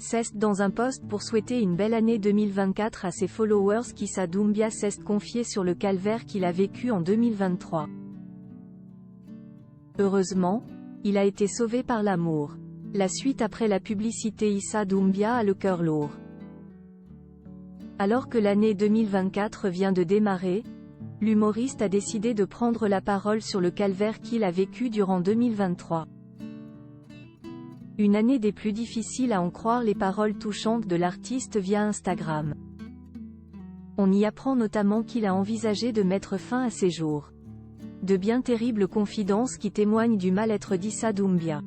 S'est dans un post pour souhaiter une belle année 2024 à ses followers qu'Issa Doumbia s'est confié sur le calvaire qu'il a vécu en 2023. Heureusement, il a été sauvé par l'amour. La suite après la publicité. Issa Doumbia a le cœur lourd. Alors que l'année 2024 vient de démarrer, l'humoriste a décidé de prendre la parole sur le calvaire qu'il a vécu durant 2023. Une année des plus difficiles à en croire les paroles touchantes de l'artiste via Instagram. On y apprend notamment qu'il a envisagé de mettre fin à ses jours. De bien terribles confidences qui témoignent du mal-être d'Issa Doumbia.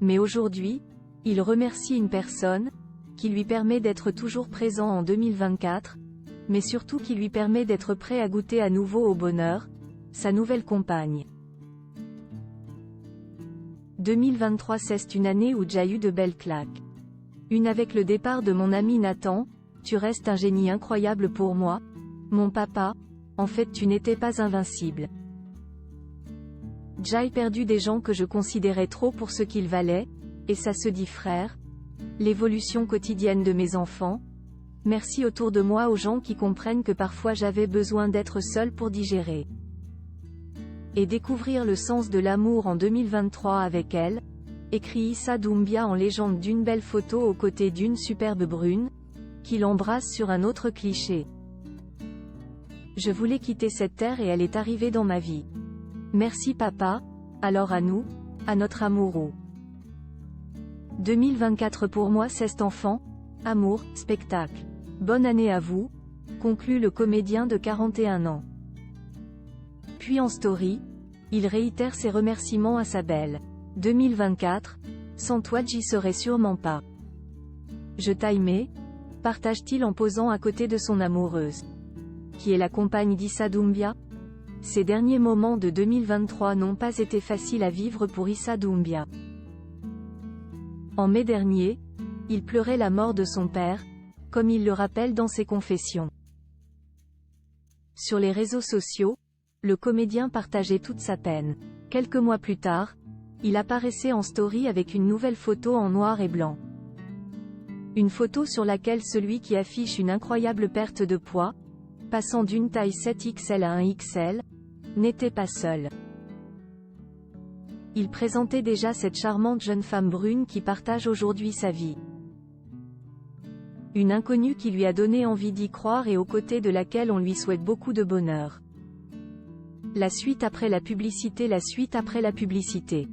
Mais aujourd'hui, il remercie une personne, qui lui permet d'être toujours présent en 2024, mais surtout qui lui permet d'être prêt à goûter à nouveau au bonheur, sa nouvelle compagne. 2023 c'est une année où j'ai eu de belles claques. Une avec le départ de mon ami Nathan, tu restes un génie incroyable pour moi, mon papa, en fait tu n'étais pas invincible. J'ai perdu des gens que je considérais trop pour ce qu'ils valaient, et ça se dit frère. L'évolution quotidienne de mes enfants. Merci autour de moi aux gens qui comprennent que parfois j'avais besoin d'être seul pour digérer. Et découvrir le sens de l'amour en 2023 avec elle, écrit Issa Doumbia en légende d'une belle photo aux côtés d'une superbe brune, qui l'embrasse sur un autre cliché. Je voulais quitter cette terre et elle est arrivée dans ma vie. Merci papa, alors à nous, à notre amoureux. 2024 pour moi c'est enfant, amour, spectacle. Bonne année à vous, conclut le comédien de 41 ans. Puis en story, il réitère ses remerciements à sa belle. 2024, sans toi j'y serais sûrement pas. Je t'aimais, partage-t-il en posant à côté de son amoureuse. Qui est la compagne d'Issa Doumbia. Ces derniers moments de 2023 n'ont pas été faciles à vivre pour Issa Doumbia. En mai dernier, il pleurait la mort de son père, comme il le rappelle dans ses confessions. Sur les réseaux sociaux, le comédien partageait toute sa peine. Quelques mois plus tard, il apparaissait en story avec une nouvelle photo en noir et blanc. Une photo sur laquelle celui qui affiche une incroyable perte de poids, passant d'une taille 7XL à 1XL, n'était pas seul. Il présentait déjà cette charmante jeune femme brune qui partage aujourd'hui sa vie. Une inconnue qui lui a donné envie d'y croire et aux côtés de laquelle on lui souhaite beaucoup de bonheur. La suite après la publicité. La suite après la publicité.